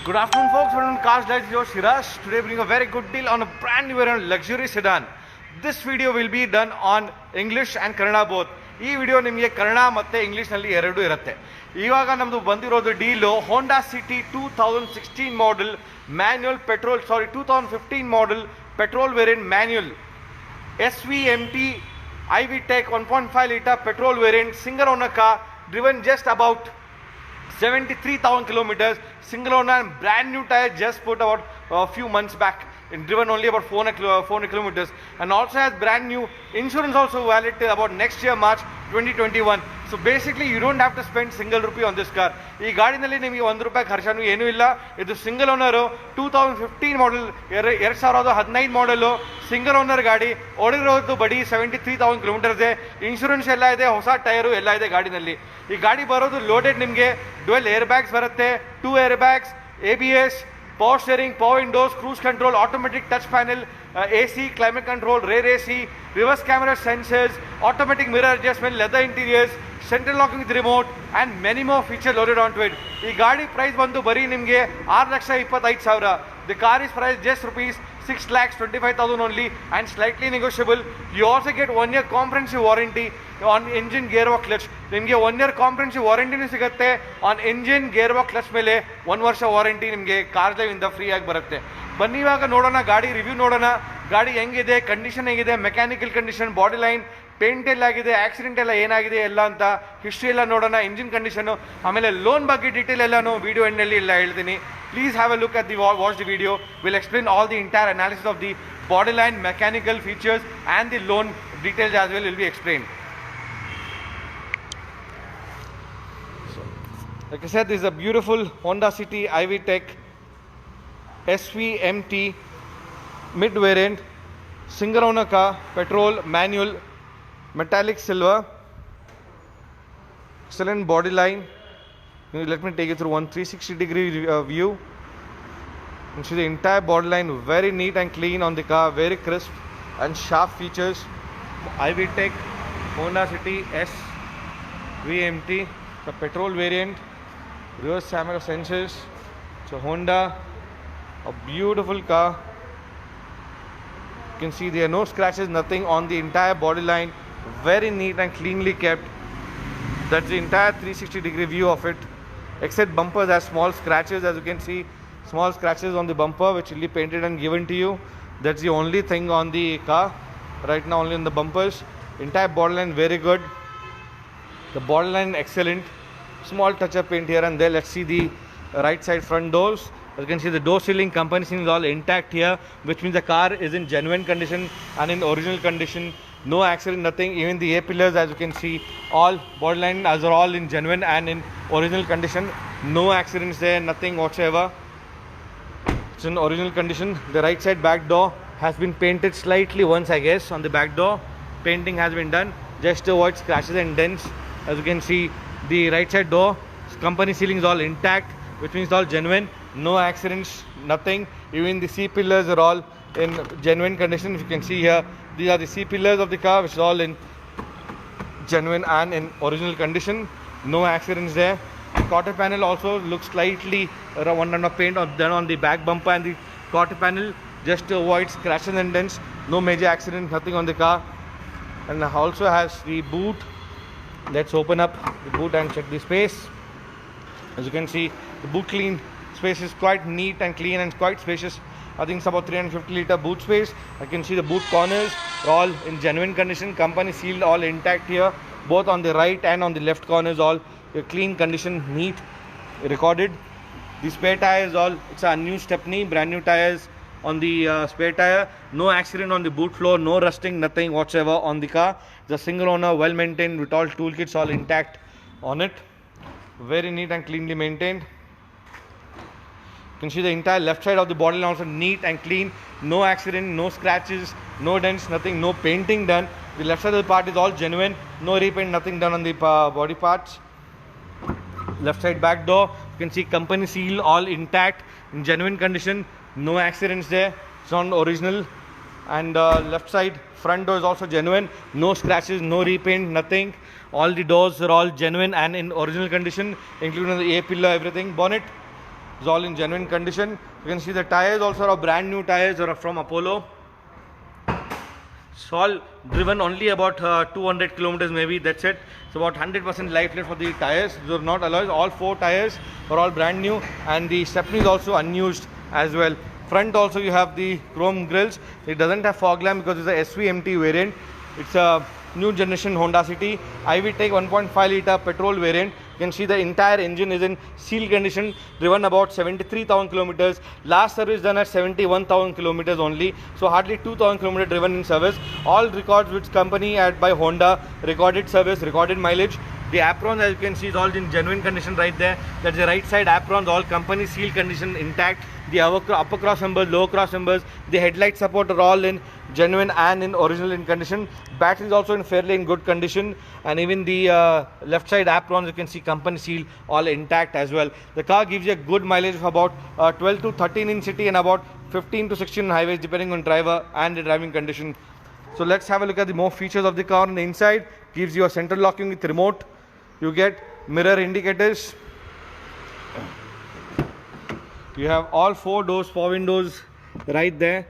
Good afternoon, folks. Welcome to Cars Lights. Your Shiraz. Today, bring a very good deal on a brand new and luxury sedan. This video will be done on English and Kannada both. ಈ video ನಿಮಗೆ ಕನ್ನಡ ಮತ್ತು ಇಂಗ್ಲೀಷ್ನಲ್ಲಿ ಎರಡೂ ಇರುತ್ತೆ. ಇವಾಗ ನಮ್ಮದು ಬಂದಿರೋದು deal Honda City 2016 model manual petrol 2015 model petrol variant manual SVMT iVTEC 1.5 liter petrol variant single owner car driven just about 73,000 kilometers, single owner and brand new tire just put about a few months back and driven only about 400 kilometers, and also has brand new insurance also valid till about next year March 2021. So basically you don't have to spend single rupee on this car. ಈ ಗಾಡಿನಲ್ಲಿ ನಿಮಗೆ ₹1 ಖರ್ಚನೂ ಏನೂ ಇಲ್ಲ. ಇದು single owner 2015 model 2015 ಮಾಡೆಲು single owner ಗಾಡಿ. ಓಡಿರೋದು ಬಡಿ 73,000 kilometres ಇದೆ. Insurance ಎಲ್ಲ ಇದೆ, ಹೊಸ ಟೈರು ಎಲ್ಲ ಇದೆ ಗಾಡಿನಲ್ಲಿ. ಈ ಗಾಡಿ ಬರೋದು ಲೋಡೆಡ್. ನಿಮಗೆ ಡ್ವೆಲ್ ಏರ್ ಬ್ಯಾಗ್ಸ್ ಬರುತ್ತೆ, 2 air bags, ABS, power steering, power windows, cruise control, automatic touch panel, AC, climate control, rear AC, reverse camera sensors, automatic mirror adjustment, leather interiors, central locking with remote, and many more features loaded onto it. ಈ ಗಾಡಿ price ಬಂದು ಬರೀ ನಿಮಗೆ 6,25,000. The car is priced just ₹6,25,000 only and slightly negotiable. You also get 1 year comprehensive warranty on engine, gearbox, clutch. ನಿಮಗೆ 1 year comprehensive warranty ಸಿಗುತ್ತೆ on engine, gearbox, clutch ಮೇಲೆ 1 ವರ್ಷ warranty ನಿಮಗೆ ಕಾರ್ ಲೈವ್ ಇಂದ ಫ್ರೀ ಆಗಿ ಬರುತ್ತೆ. ಬನ್ನಿ ಇವಾಗ ನೋಡೋಣ, ಗಾಡಿ ರಿವ್ಯೂ ನೋಡೋಣ. ಗಾಡಿ ಹೆಂಗಿದೆ, ಕಂಡೀಷನ್ ಹೇಗಿದೆ, mechanical condition, body line, paint ಎಲ್ಲಾಗಿದೆ, ಆಕ್ಸಿಡೆಂಟ್ ಎಲ್ಲ ಏನಾಗಿದೆ ಎಲ್ಲ ಅಂತ ಹಿಸ್ಟ್ರಿ ಎಲ್ಲ ನೋಡೋಣ, ಇಂಜಿನ್ ಕಂಡೀಷನು, ಆಮೇಲೆ ಲೋನ್ ಬಗ್ಗೆ ಡೀಟೇಲ್ ಎಲ್ಲಾನು ವಿಡಿಯೋ ಎಂಡಲ್ಲಿ ಎಲ್ಲ ಹೇಳ್ತೀನಿ. Please have a look at watch the video. We'll explain all the entire analysis of the body line, mechanical features and the loan details as well will be explained. So, like I said, this is a beautiful Honda City iVTEC SVMT mid variant, single owner car, petrol, manual, metallic silver, excellent body line. Let me take you through one 360-degree view. You can see the entire body line, very neat and clean on the car, very crisp and sharp features. iVTEC Honda City SVMT, the petrol variant, reverse camera sensors. So Honda, a beautiful car. You can see there are no scratches, nothing on the entire body line, very neat and cleanly kept. That's the entire 360-degree view of it. Except bumpers has small scratches, as you can see, small scratches on the bumper which will be painted and given to you. That's the only thing on the car right now, only on the bumpers. Entire body line very good, the body line excellent, small touch up paint here and there. Let's see the right side front doors. As you can see, the door sealing, company sealing is all intact here, which means the car is in genuine condition and in original condition. No accident, nothing. Even the A pillars, as you can see, all body line are all in genuine and in original condition. No accidents there, nothing whatsoever. It's in original condition. The right side back door has been painted slightly once, I guess. On the back door, painting has been done just to avoid scratches and dents. As you can see, the right side door, company sealing is all intact, which means all genuine. No accidents, nothing. Even the C pillars are all in genuine condition. If you can see here, these are the C pillars of the car, which is all in genuine and in original condition. No accidents there. The quarter panel also looks slightly one of paint done on the back bumper and the quarter panel, just to avoid scratches and dents. No major accident, nothing on the car. And also has the boot. Let's open up the boot and check the space. As you can see, the boot clean space is quite neat and clean and quite spacious. I think it's about 350 liter boot space. I can see the boot corners are all in genuine condition. Company sealed, all intact here, both on the right and on the left corners, all clean condition, neat, recorded. The spare tires all, it's a new Stepney, brand new tires on the spare tire. No accident on the boot floor, no rusting, nothing whatsoever on the car. The single owner, well maintained with all toolkits all intact on it. Very neat and cleanly maintained. You can see the entire left side of the body line also neat and clean. No accident, no scratches, no dents, nothing, no painting done. The left side of the part is all genuine. No repaint, nothing done on the body parts. Left side back door, you can see company seal, all intact, in genuine condition. No accidents there. It's on original. And left side front door is also genuine. No scratches, no repaint, nothing. All the doors are all genuine and in original condition, including the A pillar, everything. Bonnet, is all in genuine condition. You can see the tires also are brand new tires, are from Apollo. It's all driven only about 200 kilometers maybe, that's it. It's about 100% life left for the tires. These are not alloys. All 4 tires are all brand new, and the stepney is also unused as well. Front also you have the chrome grills. It doesn't have fog lamp because it's a SVMT variant. It's a new generation Honda City iVTEC 1.5 liter petrol variant. You can see the entire engine is in seal condition, driven about 73,000 kilometers. Last service done at 71,000 kilometers only, so hardly 2,000 kilometers driven in service. All records which company by Honda, recorded service, recorded mileage. The aprons, as you can see, is all in genuine condition right there. That's the right side aprons, all company seal condition intact. The upper cross members, lower cross members, the headlight support are all in genuine and in original in condition. Battery is also in fairly in good condition, and even the left side aprons, you can see company seal all intact as well. The car gives you a good mileage of about 12 to 13 in city and about 15 to 16 in highways, depending on driver and the driving condition. So let's have a look at the more features of the car on the inside. Gives you a central locking with remote. You get mirror indicators. You have all 4 doors, 4 windows right there,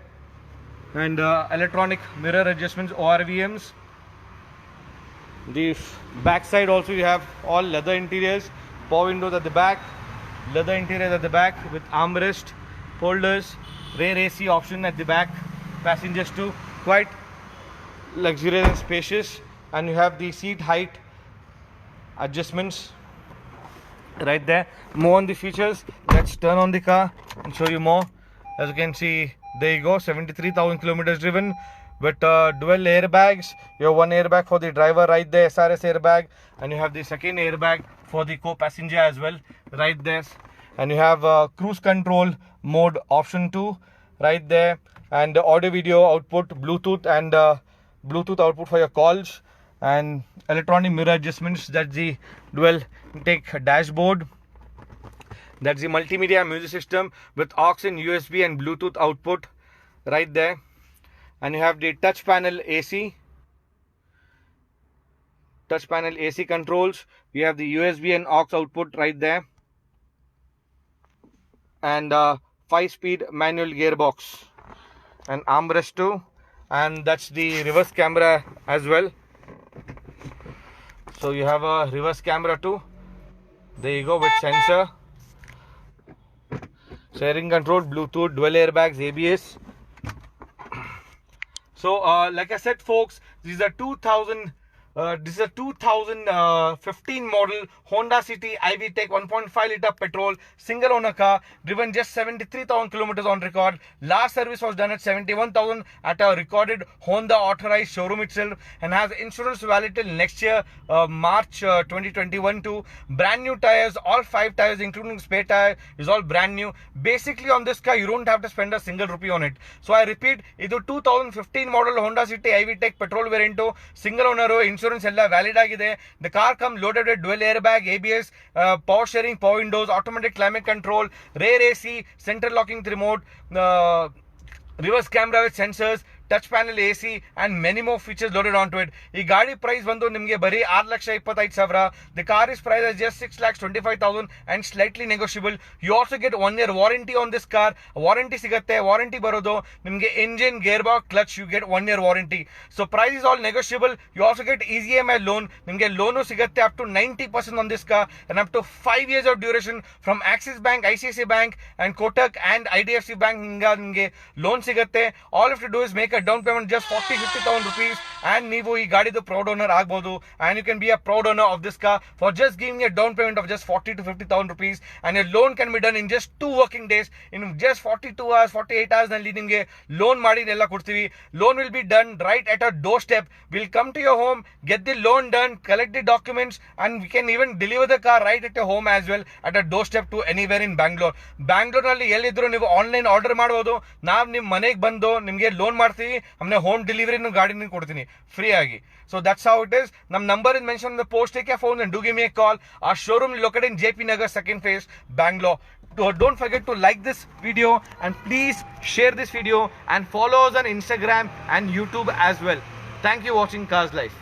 and electronic mirror adjustments, ORVMs. The back side also you have all leather interiors, power windows at the back, leather interiors at the back with armrest, holders, rear AC option at the back, passengers too, quite luxurious and spacious. And you have the seat height adjustments right there. More on the features. Let's turn on the car and show you more. As you can see, there you go, 73,000 kilometers driven with dual airbags. You have one airbag for the driver right there, SRS airbag, and you have the second airbag for the co-passenger as well right there. And you have cruise control mode option too right there, and the audio video output, Bluetooth and Bluetooth output for your calls, and electronic mirror adjustments. That's the dual intake dashboard. That's the multimedia music system with aux and USB and Bluetooth output right there. And you have the touch panel AC controls. You have the USB and aux output right there, and 5-speed manual gearbox and armrest too. And that's the reverse camera as well. So you have a reverse camera too. There you go, with sensor, steering control, Bluetooth, dual airbags, ABS. So like I said, folks, this is a 2015 model Honda City iVTEC 1.5 liter petrol single owner car, driven just 73,000 kilometers on record. Last service was done at 71,000 at a recorded Honda authorized showroom itself, and has insurance valid till next year, March 2021 too. Brand new tires, all 5 tires including spare tire is all brand new. Basically on this car you don't have to spend a single rupee on it. So I repeat, ಇದು 2015 model Honda City iVTEC petrol variant, single owner, insurance ಎಲ್ಲ valid ಆಗಿದೆ. The car comes loaded with dual airbag, ABS, power steering, power windows, automatic climate control, rear AC, central locking with remote, reverse camera with sensors, touch panel AC, and many more features loaded onto it. ಈ ಗಾಡಿ price ಬಂದು ನಿಮಗೆ ಬರೀ 6,25,000. The car is priced as just 6,25,000 and slightly negotiable. You also get 1 year warranty on this car. Warranty ಸಿಗುತ್ತೆ. Warranty ಬರೋದು ನಿಮಗೆ engine, gearbox, clutch, you get 1 year warranty. So price is all negotiable. You also get easy EMI loan. ನಿಮಗೆ loan ಸಿಗುತ್ತೆ up to 90% on this car, and up to 5 years of duration from Axis Bank, ICICI Bank, and Kotak and IDFC Bank. ನಿಮಗೆ loan ಸಿಗುತ್ತೆ. All you have to do is make a down payment just 40,000-50,000 rupees, and ನೀವು ಈ ಗಾಡಿದು proud owner ಆಗ್ಬೋದು, and you can be a proud owner of this car for just giving a down payment of just 40,000-50,000 rupees, and your loan can be done in just 2 working days. In just 42 hours, 48 hours ನಲ್ಲಿ ನಿಮಗೆ loan ಮಾಡಿ ಎಲ್ಲ ಕೊಡ್ತೀವಿ. Loan will be done right at a doorstep. We'll come to your home, get the loan done, collect the documents, and we can even deliver the car right at your home as well, at a doorstep to anywhere in Bangalore. ನಲ್ಲಿ ಎಲ್ಲಿದ್ರು ನೀವು online order ಮಾಡ್ಬೋದು. ನಾವು ನಿಮ್ಮ ಮನೆಗೆ ಬಂದು ನಿಮಗೆ loan ಮಾಡ್ತೀವಿ, हमने होम डिलीवरी गाड़ी ಕೊಡ್ತೀನಿ ಫ್ರೀ ಆಗಿ. So that's how it is. Nam number is mentioned in the post. Take your phone and do give me a call. Our showroom is located in JP Nagar, second phase, Bangalore. Don't forget to like this video, and please share this video and follow us on Instagram and YouTube as well. Thank you for watching Cars Life.